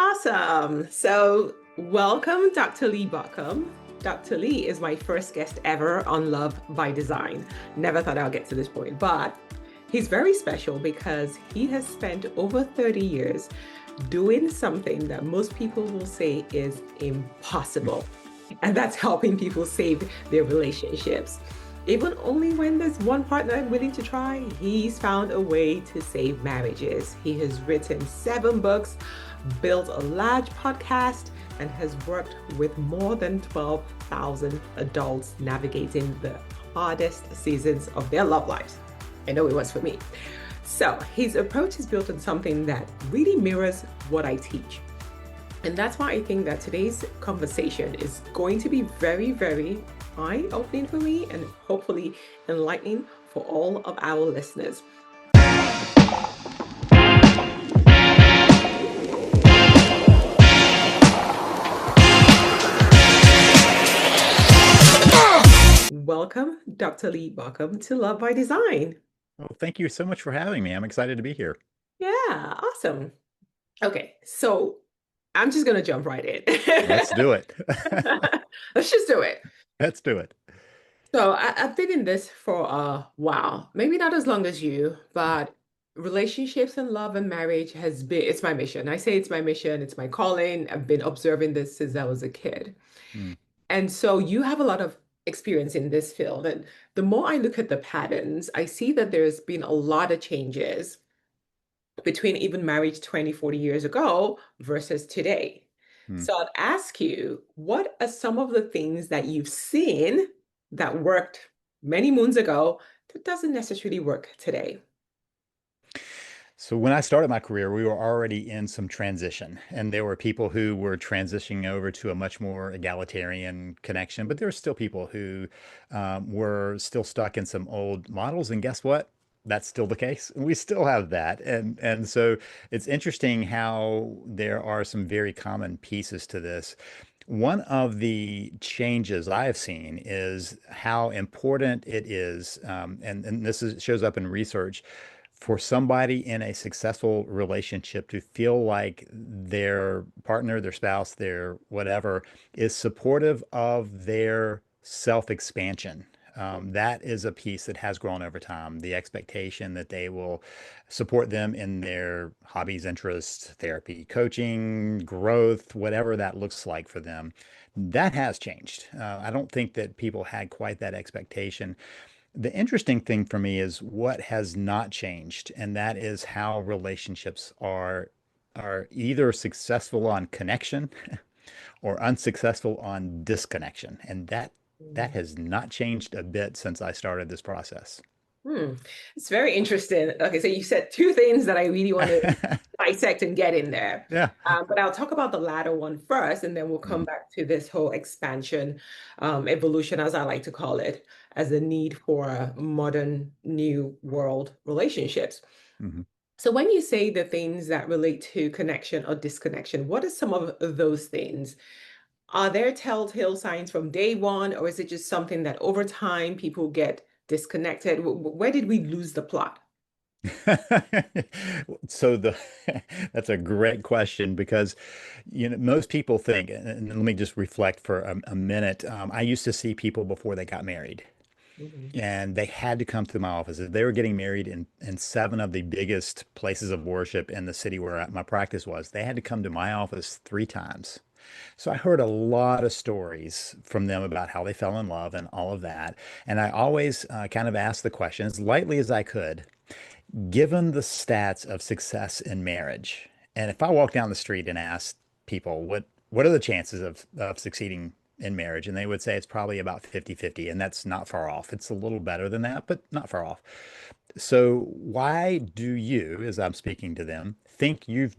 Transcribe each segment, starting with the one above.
Awesome. So, welcome, Dr. Lee Baucom. Dr. Lee is my first guest ever on Love by Design. Never thought I'll get to this point, but he's very special because he has spent over 30 years doing something that most people will say is impossible. And that's helping people save their relationships. Even only when there's one partner willing to try, he's found a way to save marriages. He has written 7 books, built a large podcast, and has worked with more than 12,000 adults navigating the hardest seasons of their love lives. I know it was for me. So his approach is built on something that really mirrors what I teach. And that's why I think that today's conversation is going to be very, very eye-opening for me and hopefully enlightening for all of our listeners. Welcome, Dr. Lee Baucom, to Love by Design. Well, thank you so much for having me. I'm excited to be here. Yeah, awesome. Okay, so I'm just going to jump right in. Let's do it. Let's just do it. Let's do it. So I've been in this for a while, maybe not as long as you, but relationships and love and marriage it's my mission. I say it's my mission, it's my calling. I've been observing this since I was a kid. Mm. And so you have a lot of experience in this field. And the more I look at the patterns, I see that there's been a lot of changes between even marriage 20, 40 years ago versus today. Mm. So I'd ask you, what are some of the things that you've seen that worked many moons ago that doesn't necessarily work today? So when I started my career, we were already in some transition, and there were people who were transitioning over to a much more egalitarian connection, but there were still people who were still stuck in some old models. And guess what? That's still the case. We still have that. And so it's interesting how there are some very common pieces to this. One of the changes I have seen is how important it is, and shows up in research, for somebody in a successful relationship to feel like their partner, their spouse, their whatever is supportive of their self-expansion. That is a piece that has grown over time. The expectation that they will support them in their hobbies, interests, therapy, coaching, growth, whatever that looks like for them. That has changed. I don't think that people had quite that expectation. The interesting thing for me is what has not changed, and that is how relationships are either successful on connection or unsuccessful on disconnection. And that has not changed a bit since I started this process. Hmm. It's very interesting. Okay, so you said 2 things that I really want to dissect and get in there. Yeah. But I'll talk about the latter one first, and then we'll come Mhm. back to this whole expansion, evolution, as I like to call it, as a need for modern new world relationships. Mhm. So when you say the things that relate to connection or disconnection, what are some of those things? Are there telltale signs from day one, or is it just something that over time people get disconnected? Where did we lose the plot? So the that's a great question because most people think, and let me just reflect for a minute. I used to see people before they got married, Mhm. and they had to come to my office. They were getting married in 7 of the biggest places of worship in the city where my practice was. They had to come to my office 3 times. So I heard a lot of stories from them about how they fell in love and all of that. And I always kind of asked the question as lightly as I could, given the stats of success in marriage. And if I walk down the street and ask people what are the chances of succeeding in marriage, and they would say it's probably about 50-50, and that's not far off. It's a little better than that, but not far off. So why do you, as I'm speaking to them, think you've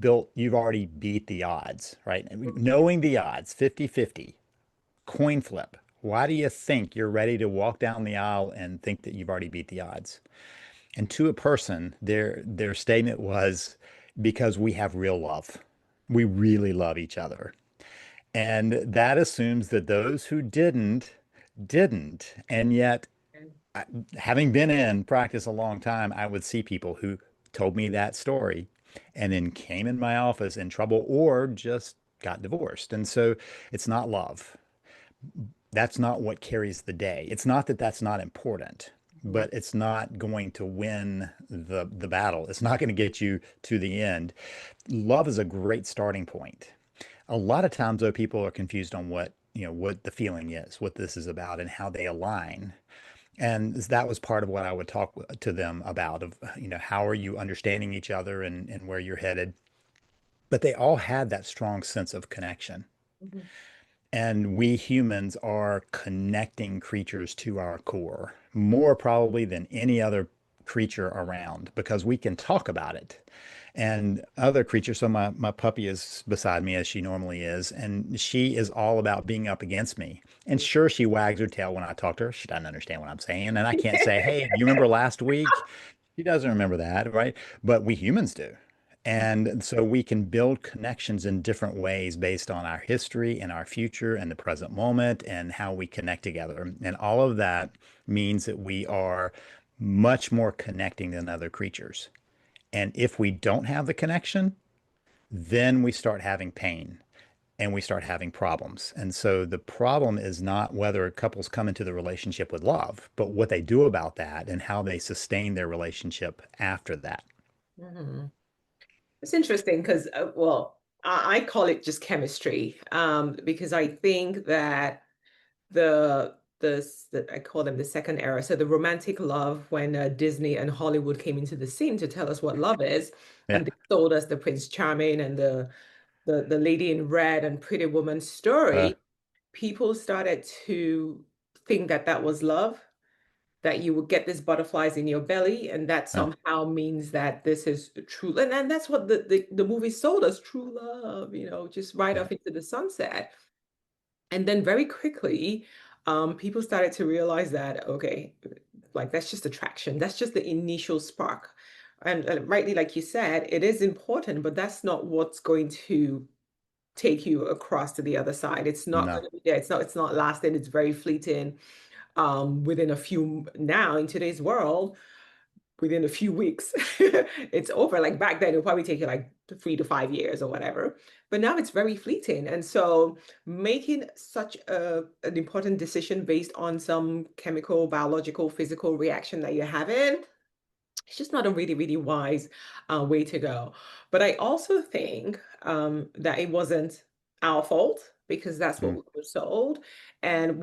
already beat the odds, right? Knowing the odds, 50-50, coin flip. Why do you think you're ready to walk down the aisle and think that you've already beat the odds? And to a person, their statement was because we have real love. We really love each other. And that assumes that those who didn't. And yet, having been in practice a long time, I would see people who told me that story. and then came in my office in trouble or just got divorced. And so it's not love. That's not what carries the day. It's not that that's not important, Mhm. but it's not going to win the battle. It's not going to get you to the end. Love is a great starting point. A lot of times, though, people are confused on what the feeling is, what this is about, and how they align. And that was part of what I would talk to them about of, how are you understanding each other and where you're headed. But they all had that strong sense of connection. Mhm. And we humans are connecting creatures to our core, more probably than any other creature around, because we can talk about it. And other creatures, so my puppy is beside me as she normally is, and she is all about being up against me. And sure, she wags her tail when I talk to her. She doesn't understand what I'm saying. And I can't say, hey, you remember last week? She doesn't remember that, right? But we humans do. And so we can build connections in different ways based on our history and our future and the present moment and how we connect together. And all of that means that we are much more connecting than other creatures. And if we don't have the connection, then we start having pain and we start having problems. And so the problem is not whether couples come into the relationship with love, but what they do about that and how they sustain their relationship after that. Mhm. It's interesting because, well, I call it just chemistry, because I think that I call them the second era. So the romantic love when Disney and Hollywood came into the scene to tell us what love is, Yeah. and they sold us the Prince Charming and the Lady in Red and Pretty Woman Uh, story. People started to think that that was love, that you would get these butterflies in your belly, and that uh, somehow means that this is true. And that's what the movie sold us, true love, just right yeah. off into the sunset. And then very quickly, people started to realize that, okay, like that's just attraction. That's just the initial spark. And rightly, like you said, it is important, but that's not what's going to take you across to the other side. It's not going No. to be there. It's not lasting. It's very fleeting. Within a few now in today's world, within a few weeks, it's over. Like back then, it'll probably take you like 3 to 5 years or whatever. But now it's very fleeting. And so making such an important decision based on some chemical, biological, physical reaction that you're having, it's just not a really, really wise way to go. But I also think that it wasn't our fault because that's what Mm. we were sold. And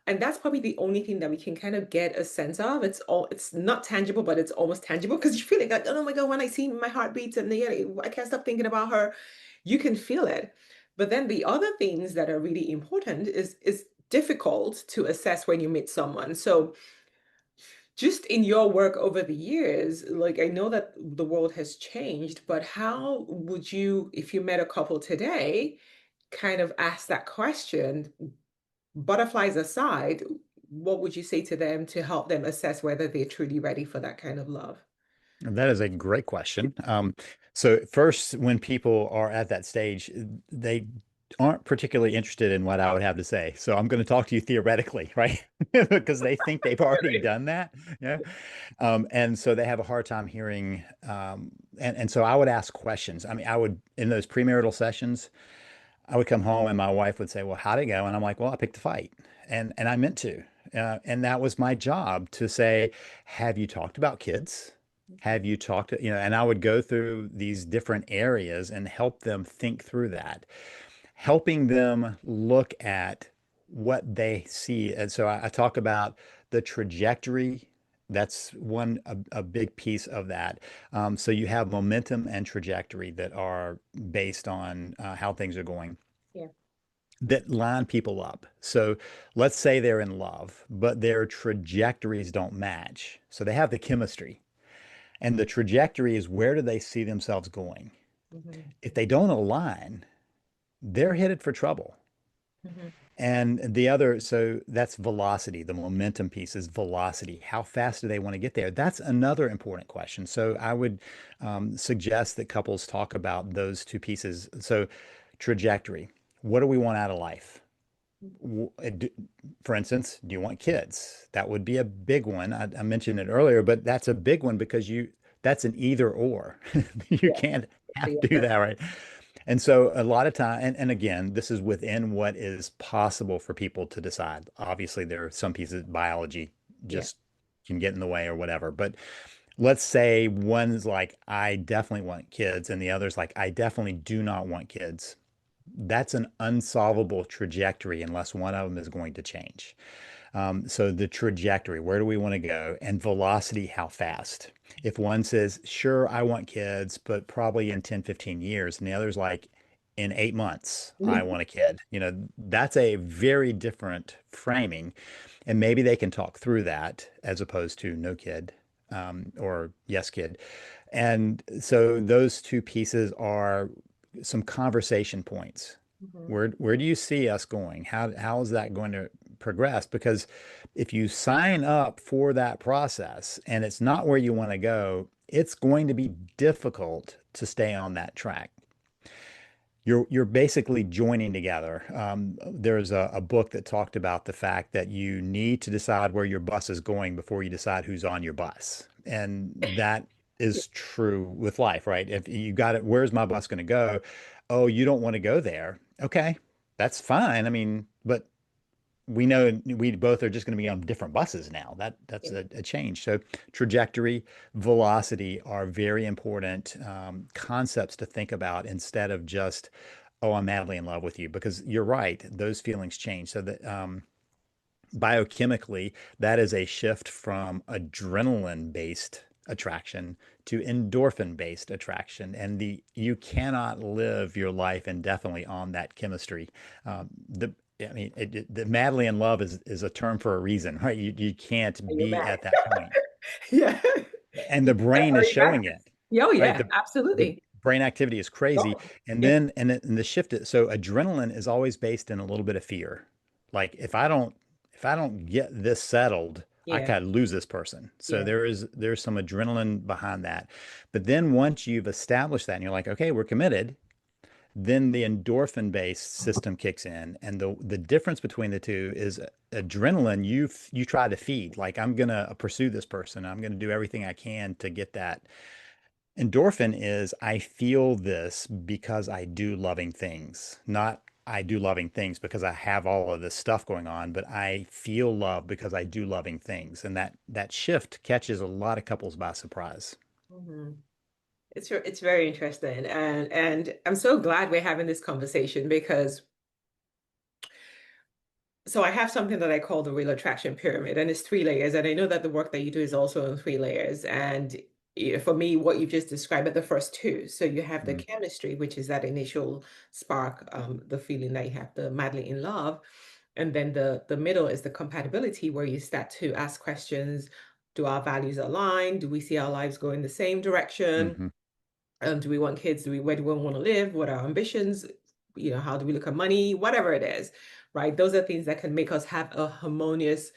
and that's probably the only thing that we can kind of get a sense of. It's not tangible, but it's almost tangible because you feel it like, oh my God, when I see my heart beats and I can't stop thinking about her, you can feel it. But then the other things that are really important is difficult to assess when you meet someone. So just in your work over the years, like I know that the world has changed, but how would you, if you met a couple today, kind of ask that question, butterflies aside, what would you say to them to help them assess whether they're truly ready for that kind of love? That is a great question. So first, when people are at that stage, they aren't particularly interested in what I would have to say. So I'm going to talk to you theoretically, right? Because they think they've already done that. Yeah. And so they have a hard time hearing. And so I would ask questions. I mean, in those premarital sessions, I would come home and my wife would say, "Well, how'd it go?" And I'm like, "Well, I picked a fight." And I meant to. And that was my job to say, "Have you talked about kids? Have you talked, and I would go through these different areas and help them think through that, helping them look at what they see. And so I talk about the trajectory. That's a big piece of that. So you have momentum and trajectory that are based on how things are going Yeah. that line people up. So let's say they're in love, but their trajectories don't match. So they have the chemistry, and the trajectory is where do they see themselves going? Mhm. If they don't align, they're headed for trouble. Mhm. And the other, so that's velocity. The momentum piece is velocity. How fast do they want to get there? That's another important question. So I would suggest that couples talk about those two pieces. So trajectory. What do we want out of life? For instance, do you want kids? That would be a big one. I mentioned it earlier, but that's a big one because that's an either or. You Yeah. can't have So to do you're that, right? And so a lot of time, and again, this is within what is possible for people to decide. Obviously, there are some pieces of biology yeah. just can get in the way or whatever. But let's say one's like, I definitely want kids, and the other's like, I definitely do not want kids. That's an unsolvable trajectory unless one of them is going to change. So the trajectory, where do we want to go? And velocity, how fast? If one says, sure, I want kids, but probably in 10, 15 years, and the other's like, in 8 months, I want a kid. That's a very different framing. And maybe they can talk through that as opposed to no kid, or yes kid. And so those two pieces are some conversation points. Mhm. Where do you see us going? How is that going to progress? Because if you sign up for that process and it's not where you want to go, it's going to be difficult to stay on that track. You're basically joining together. There's a book that talked about the fact that you need to decide where your bus is going before you decide who's on your bus. And that Yeah. is true with life, right? If you got it, where's my bus going to go? Oh, you don't want to go there. Okay, that's fine. I mean, but we know we both are just going to be on different buses now. That's Yeah. a change. So trajectory, velocity are very important concepts to think about instead of just, oh, I'm madly in love with you. Because you're right, those feelings change. So that biochemically, that is a shift from adrenaline-based attraction to endorphin-based attraction. And you cannot live your life indefinitely on that chemistry. The I mean, the madly in love is a term for a reason, right? You Are can't you be mad? at that point, Yeah. and the brain Are is you mad? showing it, Yeah, oh, right? yeah, The absolutely. brain activity is crazy, Oh, and yeah. then and the shift it. So adrenaline is always based in a little bit of fear. Like if I don't get this settled, I Yeah. could lose this person. So Yeah. there's some adrenaline behind that. But then once you've established that and you're like, okay, we're committed, then the endorphin based system kicks in, and the difference between the two is adrenaline you try to feed, like I'm gonna pursue this person, I'm gonna do everything I can to get that. Endorphin is I feel this because I do loving things, not I do loving things because I have all of this stuff going on, but I feel love because I do loving things. And that shift catches a lot of couples by surprise. Mhm. It's very interesting, and I'm so glad we're having this conversation because so I have something that I call the real attraction pyramid, and it's 3 layers. And I know that the work that you do is also in 3 layers. And for me, what you just described are the first two. So you have the Mm, chemistry, which is that initial spark, the feeling that you have, the madly in love. And then the middle is the compatibility, where you start to ask questions. Do our values align? Do we see our lives go in the same direction? mhm, Do we want kids? Where do we want to live? What are our ambitions? How do we look at money? Whatever it is, right? Those are things that can make us have a harmonious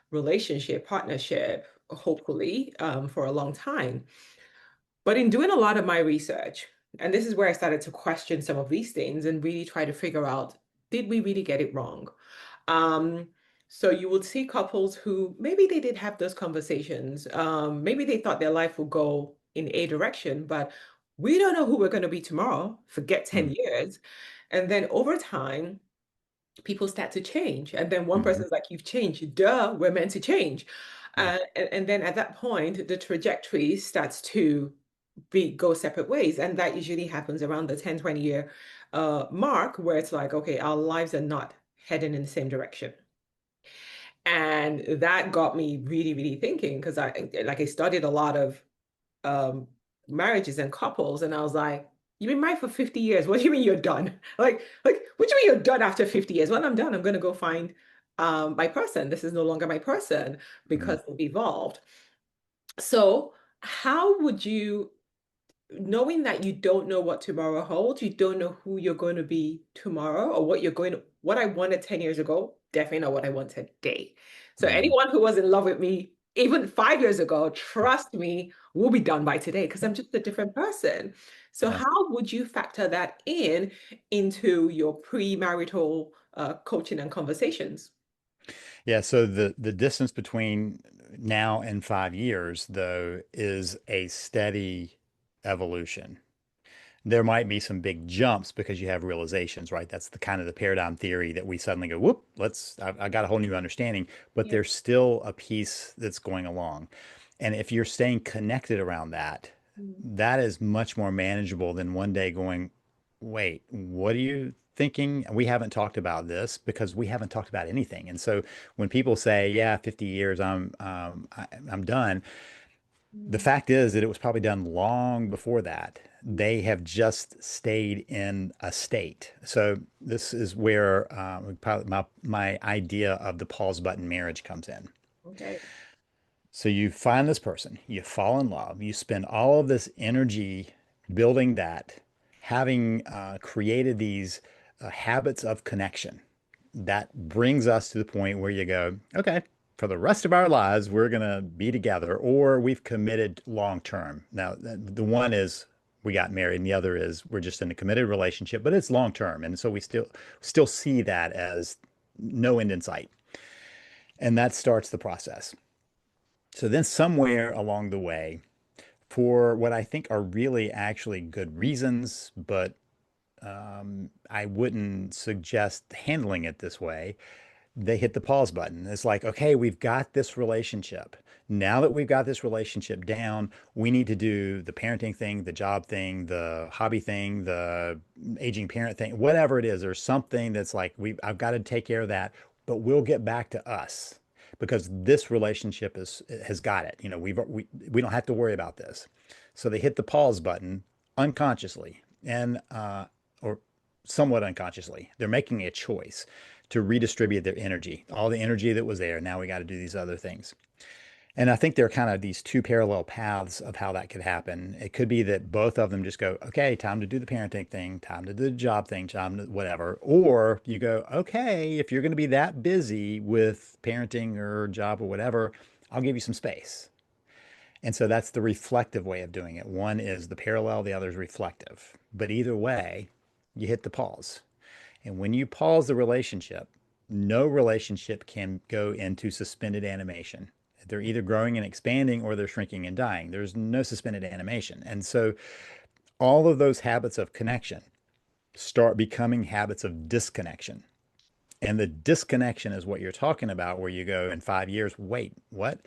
relationship, partnership, hopefully, for a long time. But in doing a lot of my research, and this is where I started to question some of these things and really try to figure out, did we really get it wrong? Um, so you would see couples who maybe they did have those conversations. Maybe they thought their life would go in a direction, but we don't know who we're going to be tomorrow. Forget 10 mm, years. And then over time, people start to change. And then one mhm. person's like, you've changed. Duh, we're meant to change. Yeah. And then at that point, the trajectory starts to go separate ways. And that usually happens around the 10, 20 year mark, where it's like, okay, our lives are not heading in the same direction. And that got me really, really thinking because I studied a lot of um, marriages and couples, and I was like, "You've been married for 50 years. What do you mean you're done? What do you mean you're done after 50 years? Well, I'm done. I'm gonna go find my person. This is no longer my person Mm. because they've evolved." So, how would you knowing that you don't know what tomorrow holds, you don't know who you're going to be tomorrow or what I wanted 10 years ago, definitely not what I want today. So Mhm. anyone who was in love with me even 5 years ago, trust me, will be done by today because I'm just a different person. So Yeah. how would you factor that into your premarital coaching and conversations? Yeah, so the distance between now in 5 years, though, is a steady evolution. There might be some big jumps because you have realizations, right? That's the kind of the paradigm theory that we suddenly go, whoop, I got a whole new understanding, but Yeah. there's still a piece that's going along. And if you're staying connected around that, Mm. that is much more manageable than one day going, wait, what are you thinking? We haven't talked about this because we haven't talked about anything. And so when people say, yeah, 50 years, I'm done, the Mm. fact is that it was probably done long before that. They have just stayed in a state. So this is where my idea of the pause button marriage comes in. Okay. So you find this person, you fall in love, you spend all of this energy building that, having created these habits of connection. That brings us to the point where you go, okay, for the rest of our lives, we're going to be together, or we've committed long term. Now, the one is we got married, and the other is we're just in a committed relationship, but it's long term. And so we still see that as no end in sight. And that starts the process. So then somewhere along the way, for what I think are really actually good reasons, but I wouldn't suggest handling it this way, they hit the pause button. It's like, okay, we've got this relationship. Now that we've got this relationship down, we need to do the parenting thing, the job thing, the hobby thing, the aging parent thing, whatever it is. There's something that's like I've got to take care of that, but we'll get back to us because this relationship has got it. We don't have to worry about this. So they hit the pause button unconsciously and or somewhat unconsciously. They're making a choice to redistribute their energy. All the energy that was there, now we got to do these other things. And I think there are kind of these two parallel paths of how that could happen. It could be that both of them just go, okay, time to do the parenting thing, time to do the job thing, time to whatever. Or you go, okay, if you're going to be that busy with parenting or job or whatever, I'll give you some space. And so that's the reflective way of doing it. One is the parallel, the other is reflective. But either way, you hit the pause. And when you pause the relationship, no relationship can go into suspended animation. They're either growing and expanding or they're shrinking and dying. There's no suspended animation. And so all of those habits of connection start becoming habits of disconnection. And the disconnection is what you're talking about, where you go in 5 years, wait, what?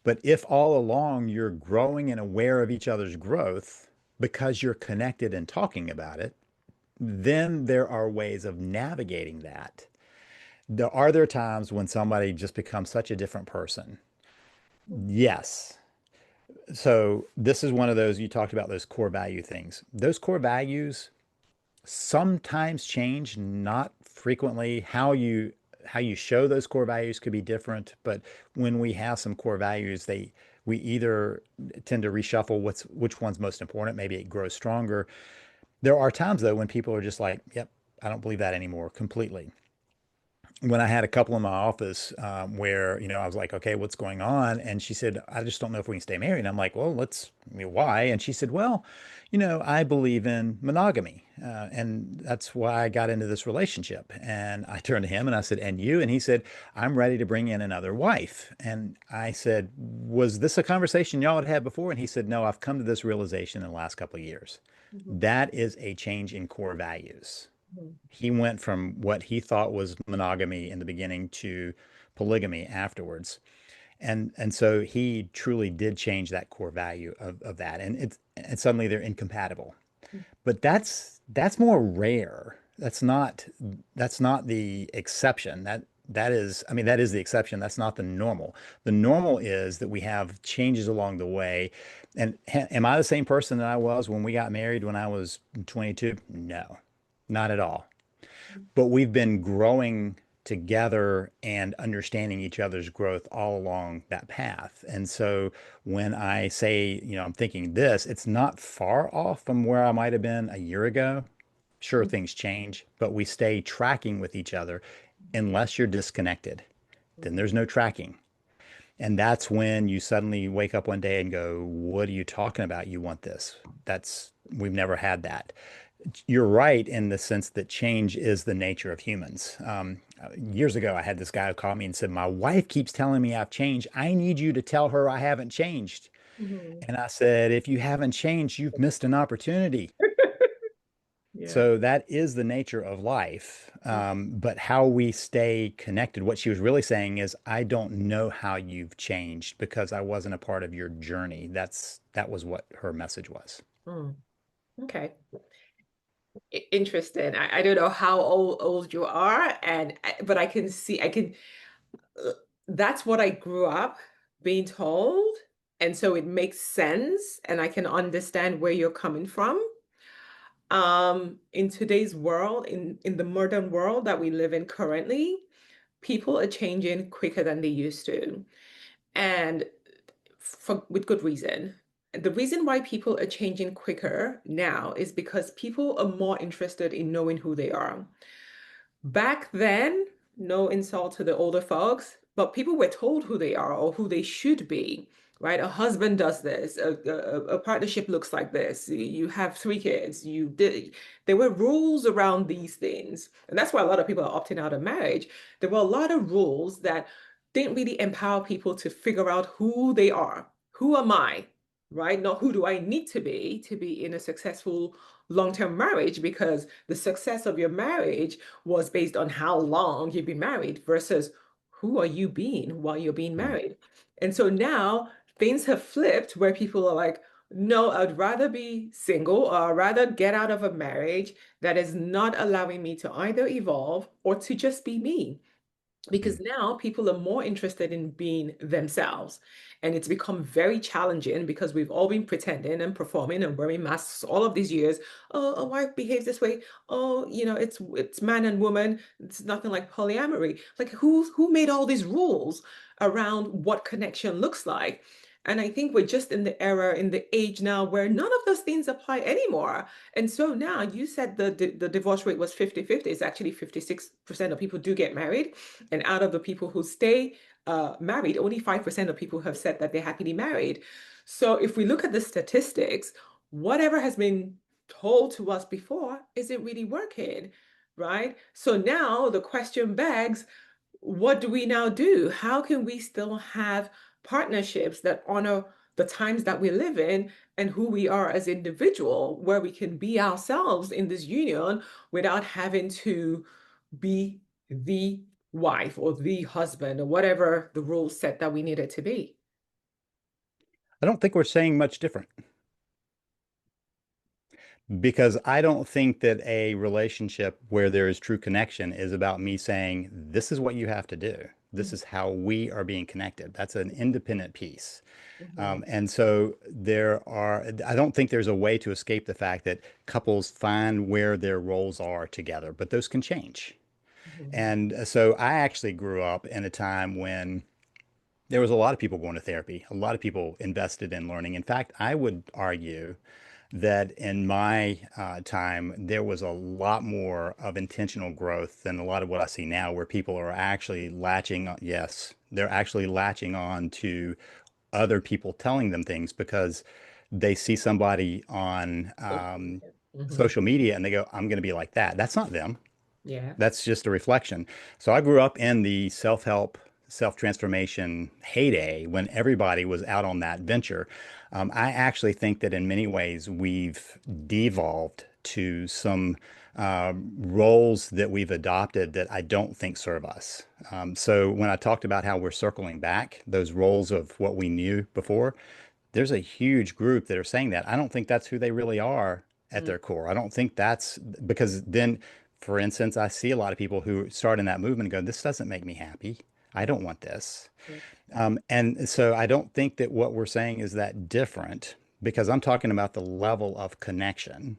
But if all along you're growing and aware of each other's growth because you're connected and talking about it, then there are ways of navigating that. Are there times when somebody just becomes such a different person? Yes. So this is one of those you talked about those core value things. Those core values sometimes change, not frequently. How you show those core values could be different, but when we have some core values, we either tend to reshuffle which one's most important. Maybe it grows stronger. There are times though when people are just like, "Yep, I don't believe that anymore completely." When I had a couple in my office where, I was like, okay, what's going on? And she said, I just don't know if we can stay married. And I'm like, well, why? And she said, well, I believe in monogamy. And that's why I got into this relationship. And I turned to him and I said, and you? And he said, I'm ready to bring in another wife. And I said, was this a conversation y'all had had before? And he said, no, I've come to this realization in the last couple of years. Mhm. That is a change in core values. Mhm. He went from what he thought was monogamy in the beginning to polygamy afterwards. And so he truly did change that core value of that. And suddenly they're incompatible. But that's more rare. That's not the exception. That is, I mean, that is the exception. That's not the normal. The normal is that we have changes along the way. And am I the same person that I was when we got married when I was 22? No, not at all. But we've been growing together and understanding each other's growth all along that path. And so when I say, I'm thinking this, it's not far off from where I might have been a year ago. Sure, things change, but we stay tracking with each other unless you're disconnected. Then there's no tracking. And that's when you suddenly wake up one day and go, what are you talking about? You want this? We've never had that. You're right in the sense that change is the nature of humans. Years ago, I had this guy who called me and said, "My wife keeps telling me I've changed. I need you to tell her I haven't changed." Mhm. And I said, "If you haven't changed, you've missed an opportunity." Yeah. So that is the nature of life. But how we stay connected, what she was really saying is, I don't know how you've changed because I wasn't a part of your journey. That was what her message was. Mm. Okay. Interesting. I don't know how old you are, but I can see uh, that's what I grew up being told, and so it makes sense, and I can understand where you're coming from. In today's world, in the modern world that we live in currently, people are changing quicker than they used to, and with good reason. The reason why people are changing quicker now is because people are more interested in knowing who they are. Back then, no insult to the older folks, but people were told who they are or who they should be, right? A husband does this, a partnership looks like this, you have three kids, you did. There were rules around these things. And that's why a lot of people are opting out of marriage. There were a lot of rules that didn't really empower people to figure out who they are. Who am I? Right? Not who do I need to be in a successful long-term marriage, because the success of your marriage was based on how long you've been married versus who are you being while you're being Mm. married. And so now things have flipped where people are like, no, I'd rather be single, or I'd rather get out of a marriage that is not allowing me to either evolve or to just be me, because Mm. now people are more interested in being themselves. And it's become very challenging because we've all been pretending and performing and wearing masks all of these years. Oh, a wife behaves this way. Oh, it's man and woman. It's nothing like polyamory. Like who made all these rules around what connection looks like? And I think we're just in the era, in the age now where none of those things apply anymore. And so now you said the divorce rate was 50-50. It's actually 56% of people do get married. And out of the people who stay married, only 5% of people have said that they're happily married. So if we look at the statistics, whatever has been told to us before isn't really working, right? So now the question begs, what do we now do? How can we still have partnerships that honor the times that we live in and who we are as individual, where we can be ourselves in this union without having to be the wife or the husband or whatever the rules set that we need it to be? I don't think we're saying much different because I don't think that a relationship where there is true connection is about me saying, this is what you have to do. This is how we are being connected. That's an independent piece. Mhm, And so I don't think there's a way to escape the fact that couples find where their roles are together, but those can change. mhm, And so I actually grew up in a time when there was a lot of people going to therapy, a lot of people invested in learning. In fact, I would argue that in my time, there was a lot more of intentional growth than a lot of what I see now, where people are actually latching on, yes, they're actually latching on to other people telling them things because they see somebody on social media. Mhm. social media and they go, I'm going to be like that. That's not them. Yeah. That's just a reflection. So I grew up in the self-help, self-transformation heyday when everybody was out on that venture. I actually think that in many ways we've devolved to some roles that we've adopted that I don't think serve us. So when I talked about how we're circling back, those roles of what we knew before, there's a huge group that are saying that. I don't think that's who they really are at Mm, their core. I don't think that's because then, for instance, I see a lot of people who start in that movement and go, this doesn't make me happy. I mm, don't want this. mm, And so I don't think that what we're saying is that different because I'm talking about the level of connection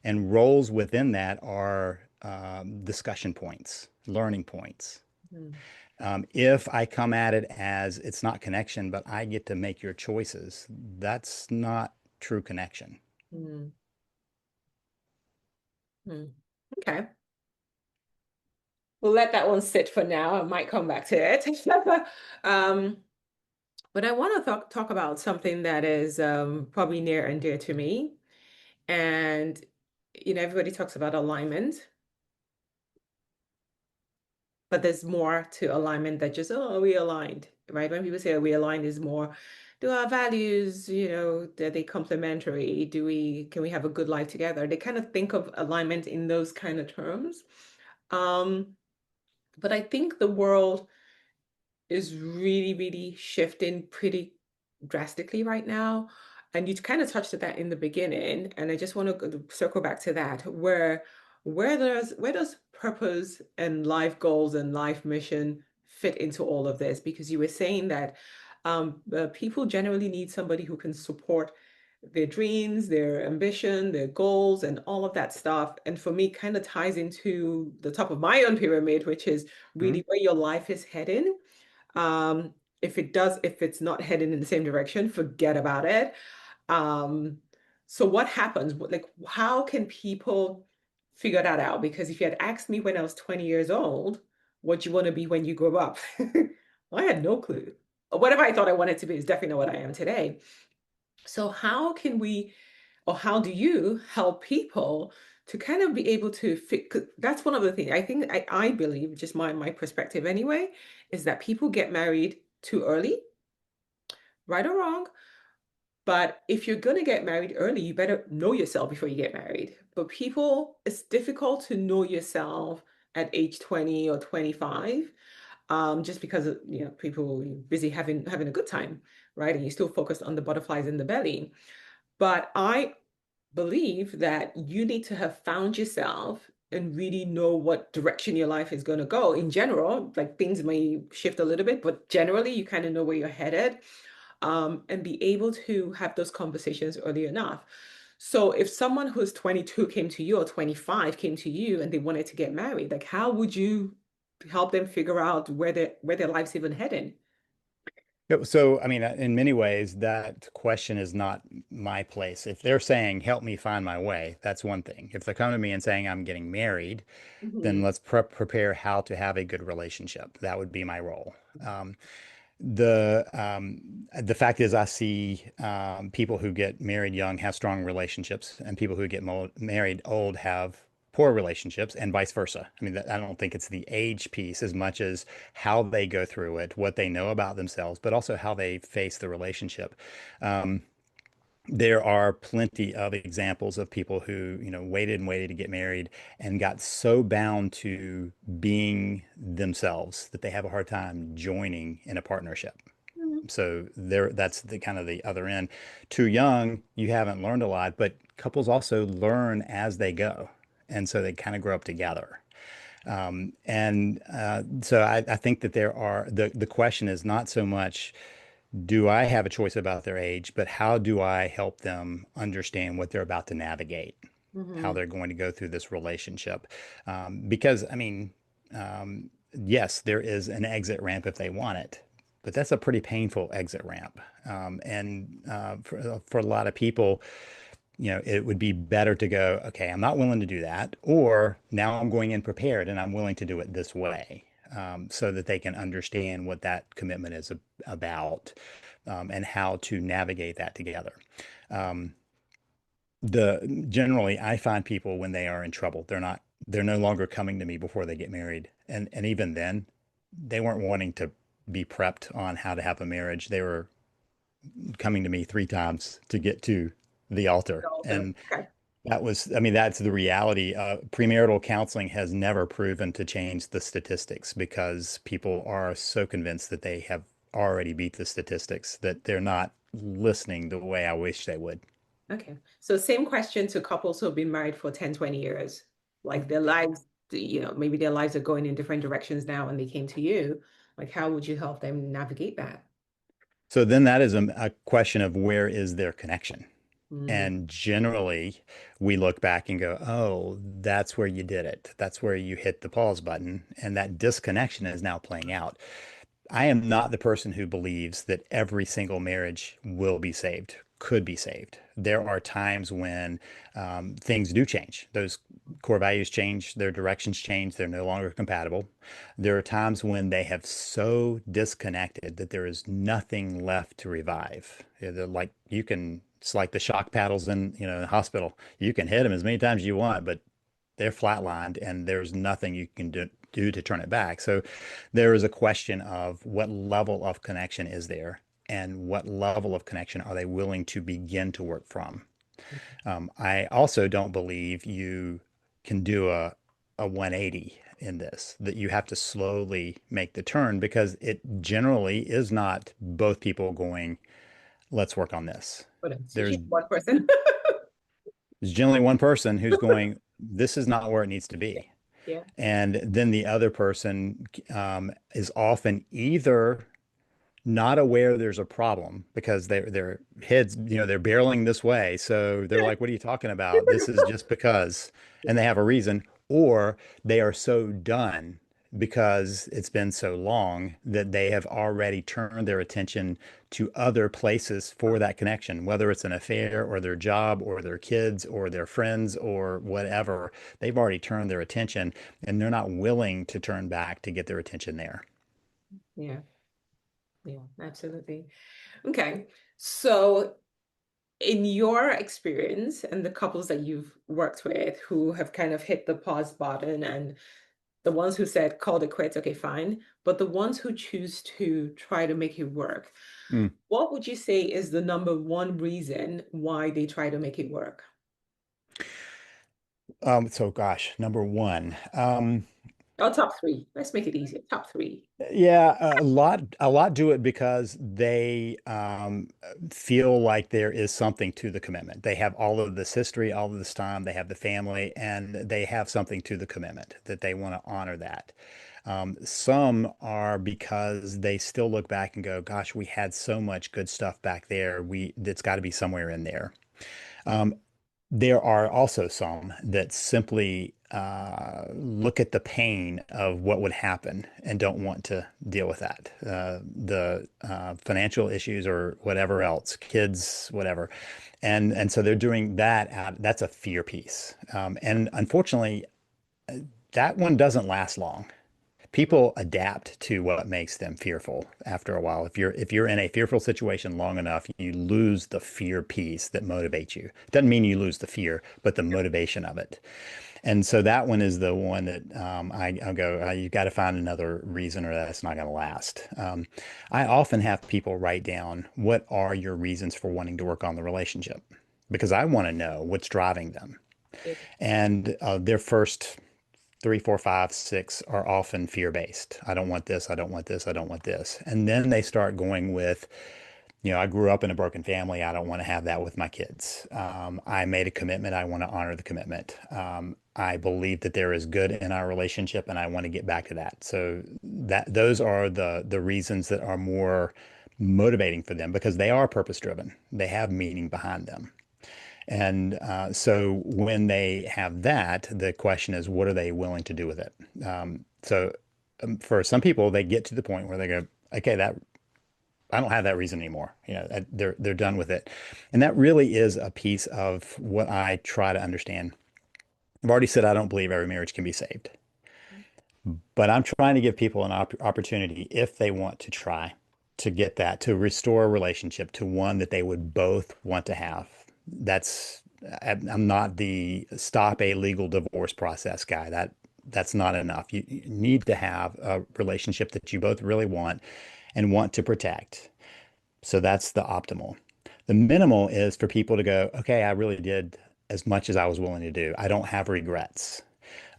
and roles within that are discussion points, learning points. mm, If I come at it as it's not connection, but I get to make your choices, that's not true connection. mm, mm. Okay. We'll let that one sit for now. I might come back to it. Um, but I want to talk about something that is probably near and dear to me. And, everybody talks about alignment, but there's more to alignment that just, oh, we aligned, right? When people say we aligned is more, do our values, are they complementary? Can we have a good life together? They kind of think of alignment in those kind of terms. Um, but I think the world is really, really shifting pretty drastically right now. And you kind of touched on that in the beginning, and I just want to circle back to that, where does purpose and life goals and life mission fit into all of this? Because you were saying that people generally need somebody who can support their dreams, their ambition, their goals, and all of that stuff. And for me, kind of ties into the top of my own pyramid, which is Mhm. really where your life is heading. um, if it's not heading in the same direction, forget about it. Um, so what happens? Like, how can people figure that out? Because if you had asked me when I was 20 years old, what do you want to be when you grow up? I had no clue. Whatever I thought I wanted to be is definitely not what I am today. So how can we, or how do you help people to kind of be able to fit? 'Cause that's one of the things I think I believe, just my perspective anyway, is that people get married too early, right or wrong. But if you're going to get married early, you better know yourself before you get married. But people, it's difficult to know yourself at age 20 or 25, just because people are busy having a good time, right? And you're still focused on the butterflies in the belly. But I believe that you need to have found yourself and really know what direction your life is going to go. In general, like things may shift a little bit, but generally you kind of know where you're headed, and be able to have those conversations early enough. So if someone who's 22 came to you, or 25 came to you, and they wanted to get married, like how would you help them figure out where their life's even heading? Yeah, so, I mean, in many ways, that question is not my place. If they're saying, help me find my way, that's one thing. If they're coming to me and saying, I'm getting married, then Hmm. let's prepare how to have a good relationship. That would be my role. The fact is, I see people who get married young have strong relationships, and people who get married old have poor relationships, and vice versa. I mean, I don't think it's the age piece as much as how they go through it, what they know about themselves, but also how they face the relationship. Um, there are plenty of examples of people who, waited and waited to get married and got so bound to being themselves that they have a hard time joining in a partnership. So that's the kind of the other end. Too young, you haven't learned a lot, but couples also learn as they go. And so they kind of grow up together. And so I think that the question is not so much, do I have a choice about their age, but how do I help them understand what they're about to navigate, how Hmm. they're going to go through this relationship? Because, I mean, yes, there is an exit ramp if they want it, but that's a pretty painful exit ramp. For a lot of people, it would be better to go, okay, I'm not willing to do that, or now I'm going in prepared and I'm willing to do it this way, so that they can understand what that commitment is about, and how to navigate that together. Um, Generally, I find people when they are in trouble, they're no longer coming to me before they get married, and even then, they weren't wanting to be prepped on how to have a marriage. They were coming to me 3 times to get to the altar, Also, and okay. I mean, that's the reality. Premarital counseling has never proven to change the statistics because people are so convinced that they have already beat the statistics that they're not listening the way I wish they would. Okay. So same question to couples who have been married for 10, 20 years. Like their lives, maybe their lives are going in different directions now and they came to you. Like how would you help them navigate that? So then that is a question of where is their connection? Mm. And generally, we look back and go, oh, that's where you did it. That's where you hit the pause button. And that disconnection is now playing out. I am not the person who believes that every single marriage will be saved, could be saved. There are times when things do change. Those core values change, their directions change, they're no longer compatible. There are times when they have so disconnected that there is nothing left to revive. Like it's like the shock paddles in, the hospital. You can hit them as many times as you want, but they're flatlined and there's nothing you can do to turn it back. So there is a question of what level of connection is there and what level of connection are they willing to begin to work from. I also don't believe you can do a 180 in this, that you have to slowly make the turn because it generally is not both people going, let's work on this. But it's There's, usually one person. there's generally one person who's going, this is not where it needs to be. Yeah. And then the other person is often either not aware there's a problem because their heads, they're barreling this way. So they're like, what are you talking about? This is just because, and they have a reason, or they are so done because it's been so long that they have already turned their attention to other places for that connection, whether it's an affair or their job or their kids or their friends or whatever. They've already turned their attention and they're not willing to turn back to get their attention there. Yeah. Yeah, absolutely. Okay. So in your experience and the couples that you've worked with who have kind of hit the pause button and the ones who said called it quits, okay, fine, but the ones who choose to try to make it work, Mm. what would you say is the number one reason why they try to make it work? So gosh, number one. Or top three. Let's make it easier. Top three. Yeah, a lot do it because they feel like there is something to the commitment. They have all of this history, all of this time, they have the family, and they have something to the commitment that they want to honor that. Some are because they still look back and go, gosh, we had so much good stuff back there. It's got to be somewhere in there. Um, there are also some that simply look at the pain of what would happen and don't want to deal with that. The financial issues or whatever else, kids, whatever. And so they're doing that out. That's a fear piece. And unfortunately, that one doesn't last long. People adapt to what makes them fearful after a while. If you're in a fearful situation long enough, you lose the fear piece that motivates you. It doesn't mean you lose the fear, but the motivation of it. And so that one is the one that I go, you got to find another reason or that's not going to last. I often have people write down what are your reasons for wanting to work on the relationship because I want to know what's driving them. Yeah. And their first three, four, five, six are often fear-based. I don't want this. I don't want this. I don't want this. And then they start going with, I grew up in a broken family. I don't want to have that with my kids. I made a commitment. I want to honor the commitment. I believe that there is good in our relationship, and I want to get back to that. So those are the reasons that are more motivating for them because they are purpose driven. They have meaning behind them. And so when they have that, the question is, what are they willing to do with it? For some people, they get to the point where they go, okay, that I don't have that reason anymore. They're done with it. And that really is a piece of what I try to understand. I've already said I don't believe every marriage can be saved, but I'm trying to give people an opportunity if they want to try to get that, to restore a relationship to one that they would both want to have. That's I'm not the stop a legal divorce process guy. That's not enough. You need to have a relationship that you both really want and want to protect. So that's the optimal. The minimal is for people to go, okay, I really did as much as I was willing to do. I don't have regrets.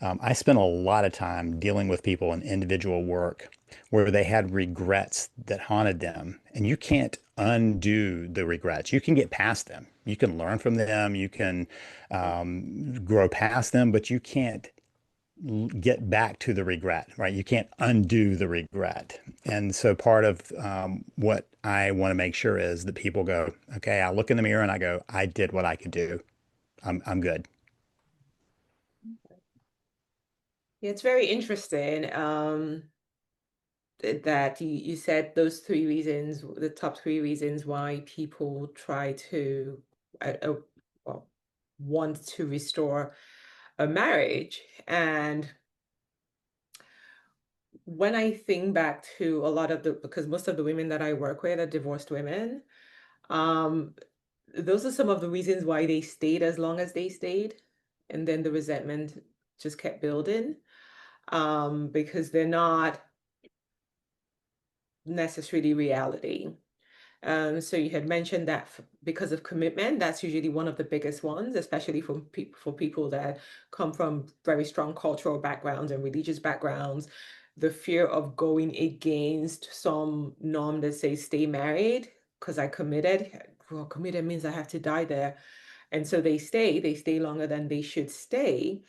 I spent a lot of time dealing with people in individual work where they had regrets that haunted them, and you can't undo the regrets. You can get past them. You can learn from them. You can grow past them, but you can't get back to the regret, right? You can't undo the regret. And so part of what I want to make sure is that people go, okay, I look in the mirror and I go, I did what I could do. I'm good. Yeah, it's very interesting. That you said those three reasons, the top three reasons why people try to well, want to restore a marriage. And when I think back to a lot of because most of the women that I work with are divorced women, um, those are some of the reasons why they stayed as long as they stayed. And then the resentment just kept building. because they're not necessarily reality. So you had mentioned that because of commitment, that's usually one of the biggest ones, especially for people that come from very strong cultural backgrounds and religious backgrounds. The fear of going against some norm that says stay married because I committed. Well, committed means I have to die there. And so they stay longer than they should stay.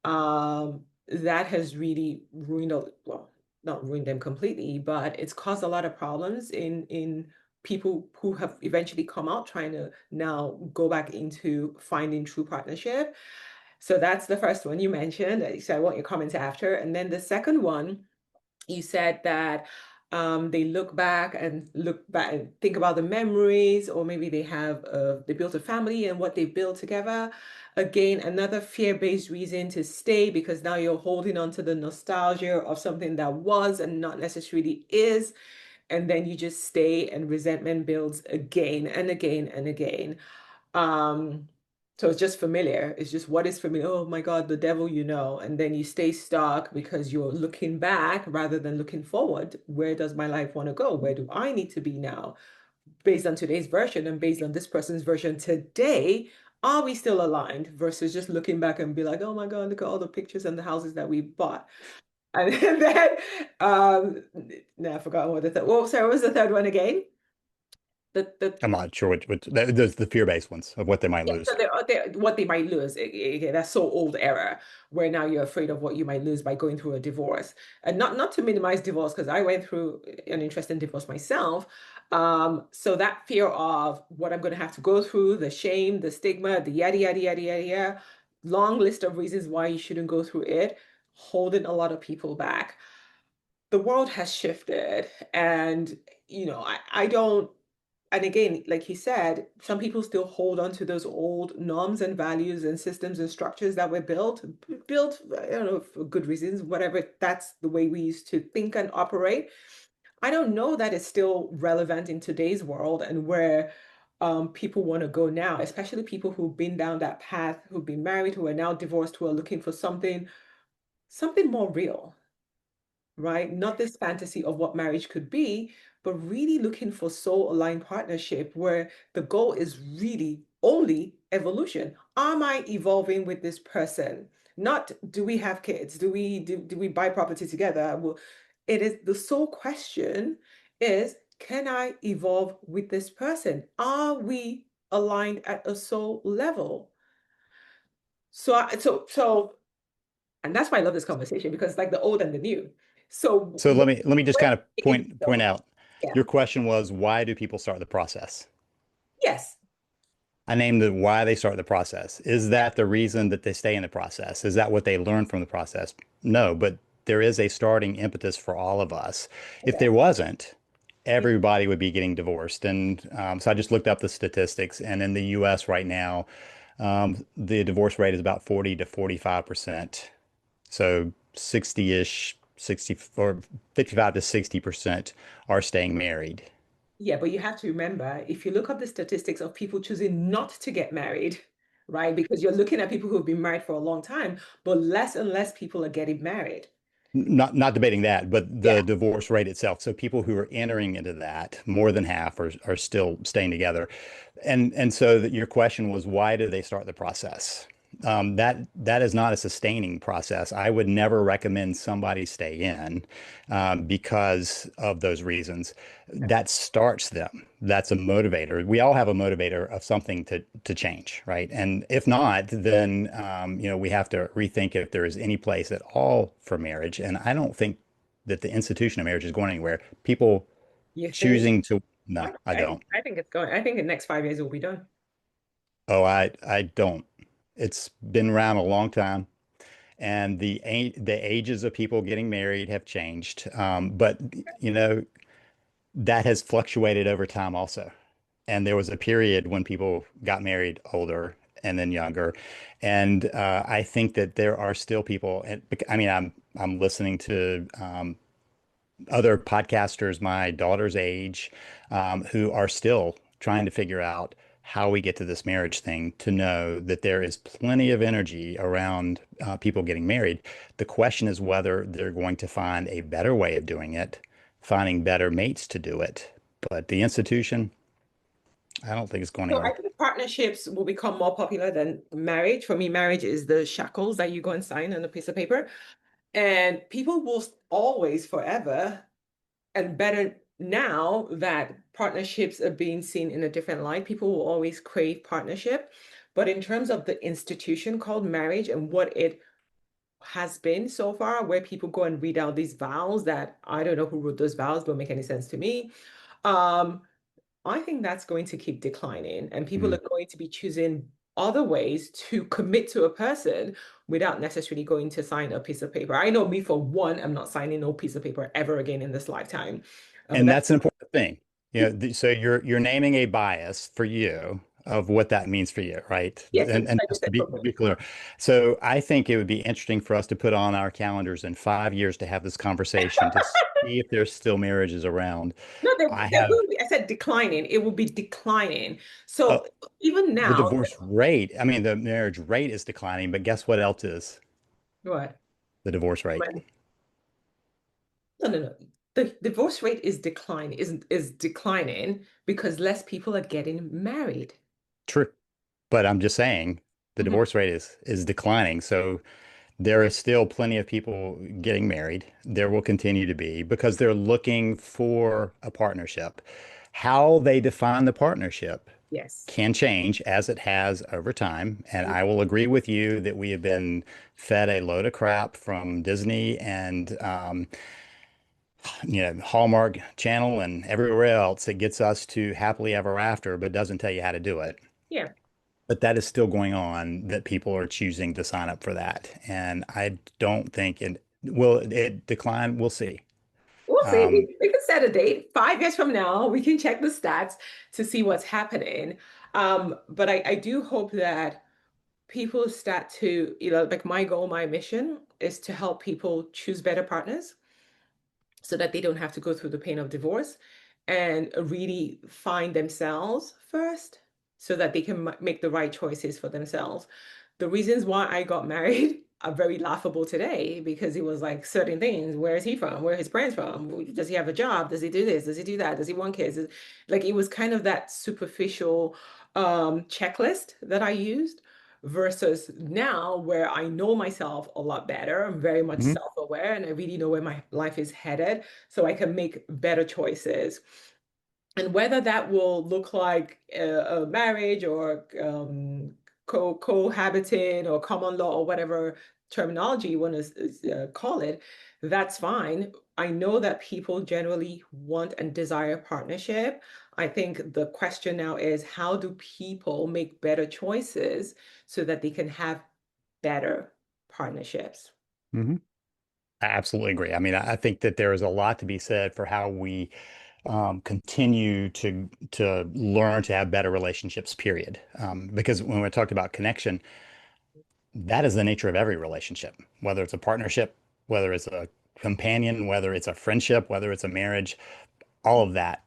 That has really ruined, well, not ruined them completely, but it's caused a lot of problems in people who have eventually come out trying to now go back into finding true partnership. So that's the first one you mentioned. So I want your comments after. And then the second one, you said that they look back and think about the memories, or maybe they built a family and what they built together. Again, another fear-based reason to stay because now you're holding on to the nostalgia of something that was and not necessarily is, and then you just stay and resentment builds again and again and again. Um, so it's just familiar. It's just what is familiar. Oh my God, the devil, you know. And then you stay stuck because you're looking back rather than looking forward. Where does my life want to go? Where do I need to be now? Based on today's version and based on this person's version today, are we still aligned versus just looking back and be like, oh my God, look at all the pictures and the houses that we bought. And then, um, no, I forgot what the third, well, sorry, what was the third one again? The I'm not sure those the fear-based ones of what they might Yeah, lose. so what they might lose. That's so old era where now you're afraid of what you might lose by going through a divorce. And not to minimize divorce, because I went through an interesting divorce myself. So that fear of what I'm going to have to go through, the shame, the stigma, the yada, yada, yada, yada, yada, long list of reasons why you shouldn't go through it, holding a lot of people back. The world has shifted, and I don't, and again, like he said, some people still hold on to those old norms and values and systems and structures that were built, I don't know, for good reasons, whatever, that's the way we used to think and operate. I don't know that it's still relevant in today's world and where people want to go now, especially people who've been down that path, who've been married, who are now divorced, who are looking for something more real, right? Not this fantasy of what marriage could be, but really looking for soul-aligned partnership where the goal is really only evolution. Am I evolving with this person? Not do we have kids? Do we buy property together? Well, it is the sole question is can I evolve with this person? Are we aligned at a soul level? So and that's why I love this conversation because it's like the old and the new. So So let me just where kind of is it point going? out. Yeah. Your question was, why do people start the process? Yes. I named the why they start the process. Is that the reason that they stay in the process? Is that what they learn from the process? No, but there is a starting impetus for all of us. If Okay. there wasn't, everybody would be getting divorced. And so I just looked up the statistics, and in the US right now, the divorce rate is about 40 to 45%. So 60-ish, 60 or 55 to 60% are staying married. Yeah, but you have to remember, if you look up the statistics of people choosing not to get married, right? Because you're looking at people who have been married for a long time, but less and less people are getting married. Not debating that, but Yeah. the divorce rate itself. So people who are entering into that, more than half are still staying together. And so that your question was, why do they start the process? That is not a sustaining process. I would never recommend somebody stay in because of those reasons. That starts them. That's a motivator. We all have a motivator of something to change, right? And if not, then we have to rethink if there is any place at all for marriage. And I don't think that the institution of marriage is going anywhere. People You think? choosing to, no, I I think don't. I think it's going. I think in the next 5 years it will be done. Oh, I don't. It's been around a long time, and the ages of people getting married have changed. But you know that has fluctuated over time also. And there was a period when people got married older and then younger, and I think that there are still people. And I mean, I'm listening to other podcasters my daughter's age who are still trying to figure out how we get to this marriage thing to know that there is plenty of energy around people getting married. The question is whether they're going to find a better way of doing it, finding better mates to do it. But the institution, I don't think it's going So I anywhere. think partnerships will become more popular than marriage. For me, marriage is the shackles that you go and sign on a piece of paper. And people will always, forever, and better now that partnerships are being seen in a different light, people will always crave partnership. But in terms of the institution called marriage and what it has been so far, where people go and read out these vows that I don't know who wrote those vows, don't make any sense to me. Um, I think that's going to keep declining, and people Mhm. are going to be choosing other ways to commit to a person without necessarily going to sign a piece of paper. I know me for one, I'm not signing no piece of paper ever again in this lifetime. And That's that's an important thing. You know, so you're naming a bias for you of what that means for you, right? yes, And I just just said to be clear, so I think it would be interesting for us to put on our calendars in 5 years to have this conversation to see if there's still marriages around. no, I there have will be. I said declining. It will be declining. uh, So even the now, divorce rate. I mean, the marriage rate is declining, but guess what else is what? the divorce rate? When- No, no, no. The divorce rate is declining, is declining because less people are getting married. True. But I'm just saying the Mhm. divorce rate is declining. So there is still plenty of people getting married. There will continue to be because they're looking for a partnership. How they define the partnership Yes. can change as it has over time. And I will agree with you that we have been fed a load of crap from Disney and Hallmark Channel and everywhere else that gets us to happily ever after, but doesn't tell you how to do it. Yeah. But that is still going on, that people are choosing to sign up for that. And I don't think it will it decline. We'll see. We'll see. Um, We can set a date. 5 years from now, we can check the stats to see what's happening. But I do hope that people start to, like my goal, my mission is to help people choose better partners so that they don't have to go through the pain of divorce and really find themselves first so that they can make the right choices for themselves. The reasons why I got married are very laughable today because it was like certain things. Where is he from? Where are his parents from? Does he have a job? Does he do this? Does he do that? Does he want kids? Like it was kind of that superficial checklist that I used versus now where I know myself a lot better. I'm very much mhm. self-aware and I really know where my life is headed so I can make better choices. And whether that will look like a marriage or cohabiting or common law or whatever terminology you want to call it, that's fine. I know that people generally want and desire partnership. I think the question now is how do people make better choices so that they can have better partnerships? Mhm. I absolutely agree. I mean, I think that there is a lot to be said for how we continue to learn to have better relationships, period. Because when we talked about connection, that is the nature of every relationship, whether it's a partnership, whether it's a companion, whether it's a friendship, whether it's a marriage, all of that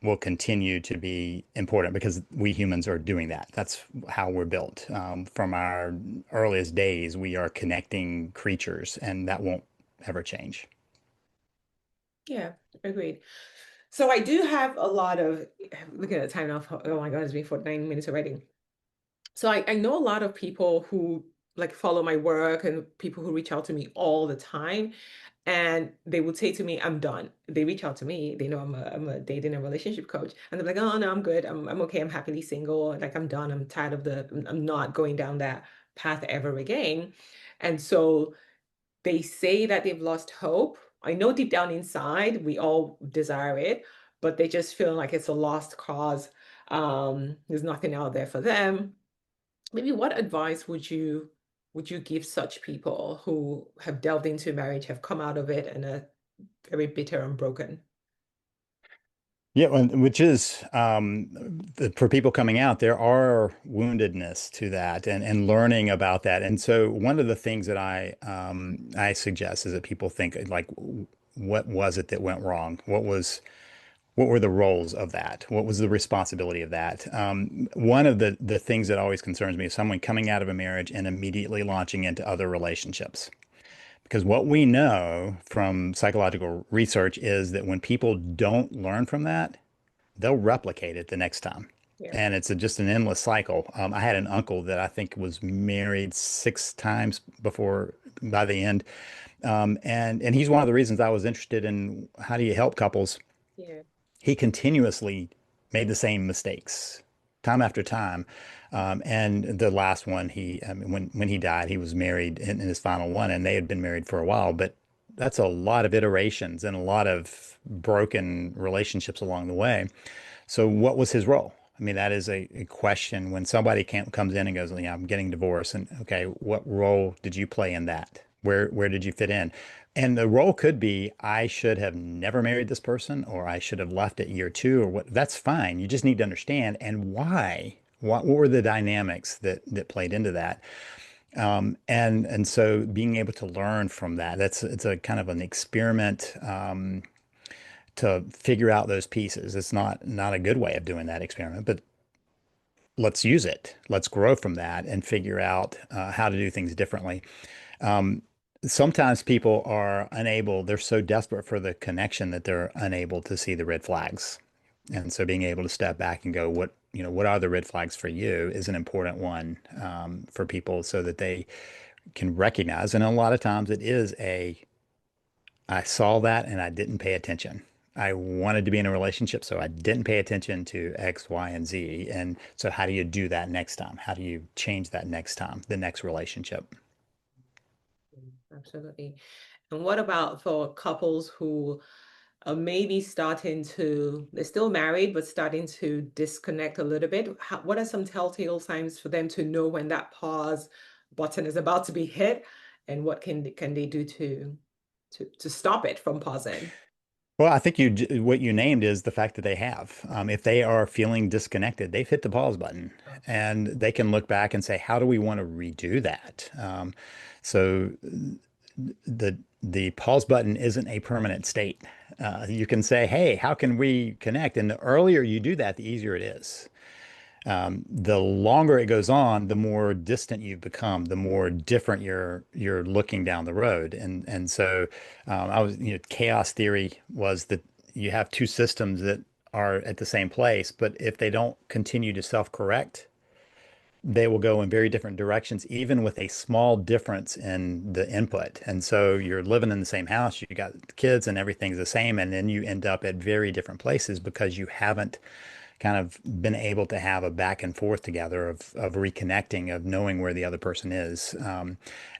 will continue to be important because we humans are doing that. That's how we're built. From our earliest days, we are connecting creatures, and that won't ever change. Yeah, agreed. So I do have a lot of looking at the time now. Oh my God, it's been 49 minutes already. So I know a lot of people who like follow my work and people who reach out to me all the time. And they would say to me, I'm done. They reach out to me. They know I'm a dating and relationship coach. And they're like, oh no, I'm good. I'm okay. I'm happily single. Like I'm done. I'm tired of I'm not going down that path ever again. And so they say that they've lost hope. I know deep down inside we all desire it, but they just feel like it's a lost cause. There's nothing out there for them. Maybe what advice would you give such people who have delved into marriage, have come out of it and are very bitter and broken? Yeah, which is for people coming out, there are woundedness to that and learning about that. And so one of the things that I suggest is that people think like, what was it that went wrong? what were the roles of that? What was the responsibility of that? One of the things that always concerns me is someone coming out of a marriage and immediately launching into other relationships. Because what we know from psychological research is that when people don't learn from that, they'll replicate it the next time. Yeah. And it's just an endless cycle. I had an uncle that I think was married 6 times before by the end. And he's one of the reasons I was interested in how do you help couples. Yeah. He continuously made the same mistakes time after time. And the last one, I mean, when he died, he was married in his final one, and they had been married for a while. But that's a lot of iterations and a lot of broken relationships along the way. So, what was his role? I mean, that is a question when somebody comes in and goes, "Yeah, I'm getting divorced," and okay, what role did you play in that? Where did you fit in? And the role could be, I should have never married this person, or I should have left at year two, or what. That's fine. You just need to understand and why. What were the dynamics that played into that? And so being able to learn from that, it's a kind of an experiment. To figure out those pieces. It's not a good way of doing that experiment, but let's use it. Let's grow from that and figure out how to do things differently. Um, Sometimes people are unable, they're so desperate for the connection that they're unable to see the red flags. And so being able to step back and go, what are the red flags for you is an important one for people so that they can recognize. And a lot of times it is I saw that and I didn't pay attention. I wanted to be in a relationship, so I didn't pay attention to X, Y, and Z. And so, how do you do that next time? How do you change that next time, the next relationship? Absolutely. And what about for couples who are maybe they're still married, but starting to disconnect a little bit? What are some telltale signs for them to know when that pause button is about to be hit? And what can they do to stop it from pausing? Well, I think what you named is the fact that they have. If they are feeling disconnected, they've hit the pause button, and they can look back and say, "How do we want to redo that?" So the pause button isn't a permanent state. You can say, "Hey, how can we connect?" And the earlier you do that, the easier it is. The longer it goes on, the more distant you've become, the more different you're looking down the road. And so chaos theory was that you have two systems that are at the same place, but if they don't continue to self-correct, they will go in very different directions, even with a small difference in the input. And so you're living in the same house, you got kids and everything's the same, and then you end up at very different places because you haven't kind of been able to have a back and forth together of reconnecting, of knowing where the other person is.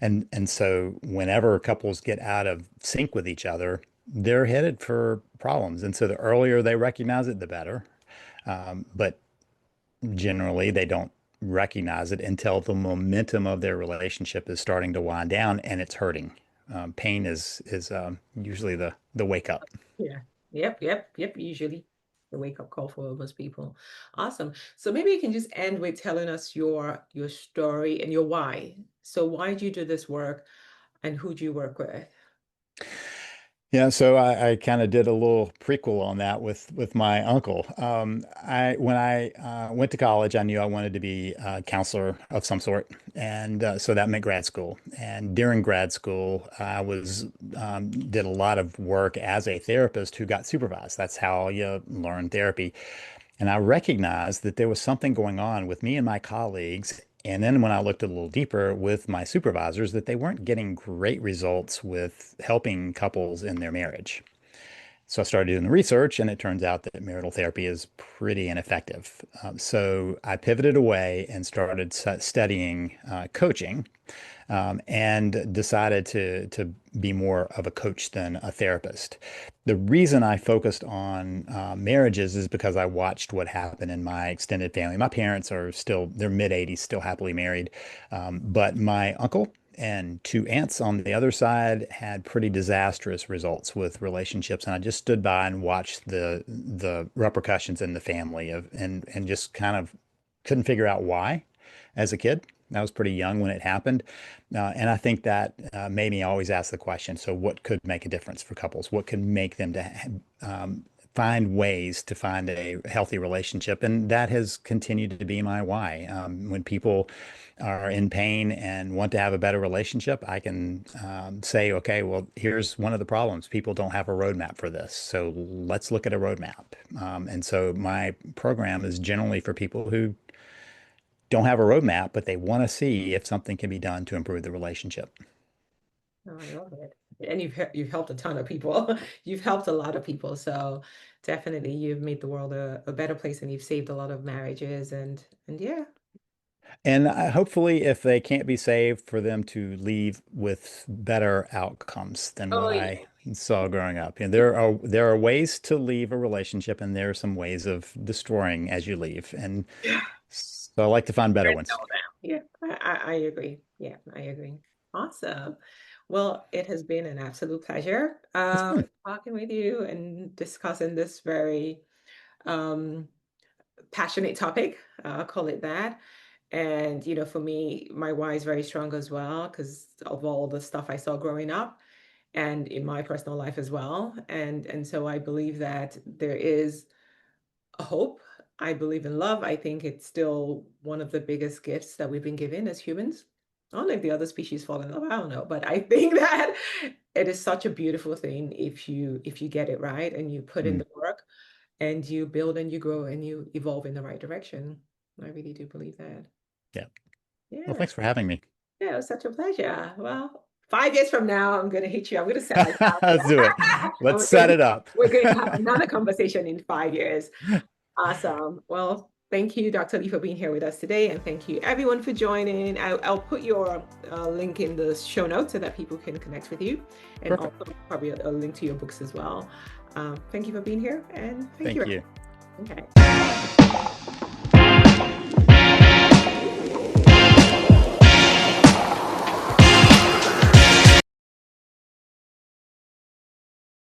And so whenever couples get out of sync with each other, they're headed for problems. And so the earlier they recognize it, the better. But generally, they don't recognize it until the momentum of their relationship is starting to wind down and it's hurting. Pain is usually the wake up. Yeah. Yep. Usually the wake-up call for most people. Awesome. So maybe you can just end with telling us your story and your why. So why do you do this work and who do you work with? Yeah, so I kind of did a little prequel on that with my uncle. I when I went to college, I knew I wanted to be a counselor of some sort, and so that meant grad school. And during grad school, I was did a lot of work as a therapist who got supervised. That's how you learn therapy. And I recognized that there was something going on with me and my colleagues. And then when I looked a little deeper with my supervisors, that they weren't getting great results with helping couples in their marriage. So I started doing the research, and it turns out that marital therapy is pretty ineffective. So I pivoted away and started studying coaching, and decided to be more of a coach than a therapist. The reason I focused on marriages is because I watched what happened in my extended family. My parents are still, they're mid 80s, still happily married. But my uncle and two aunts on the other side had pretty disastrous results with relationships. And I just stood by and watched the repercussions in the family and just kind of couldn't figure out why as a kid. I was pretty young when it happened. And I think that made me always ask the question, so what could make a difference for couples? What could make them to find ways to find a healthy relationship. And that has continued to be my why. When people are in pain and want to have a better relationship, I can say, okay, well, here's one of the problems. People don't have a roadmap for this. So let's look at a roadmap. And so my program is generally for people who don't have a roadmap, but they want to see if something can be done to improve the relationship. Oh, I love it. And you've helped a ton of people. You've helped a lot of people. So definitely you've made the world a better place and you've saved a lot of marriages and yeah. And hopefully, if they can't be saved, for them to leave with better outcomes than Oh what yeah. I saw growing up. And there are ways to leave a relationship, and there are some ways of destroying as you leave. And so I like to find better ones. Yeah, I agree. Yeah, I agree. Awesome. Well, it has been an absolute pleasure It's fun. talking with you and discussing this very um, passionate topic. I'll call it that. And, for me, my why is very strong as well because of all the stuff I saw growing up and in my personal life as well. And so I believe that there is hope. I believe in love. I think it's still one of the biggest gifts that we've been given as humans. I don't know if the other species fall in love. I don't know, but I think that it is such a beautiful thing if you get it right and you put in Mm, the work and you build and you grow and you evolve in the right direction. I really do believe that. yeah. Well, Yeah. thanks for having me. Yeah, it was such a pleasure. Well, 5 years from now, I'm gonna hit you. I'm gonna set my Let's do it. calendar. And Let's set it up. we're going to have another conversation in 5 years. Awesome. Well, thank you, Dr. Lee, for being here with us today. And thank you, everyone, for joining. I'll put your link in the show notes so that people can connect with you. And Perfect. also probably a link to your books as well. Thank you for being here. And thank Thank you. you. Okay.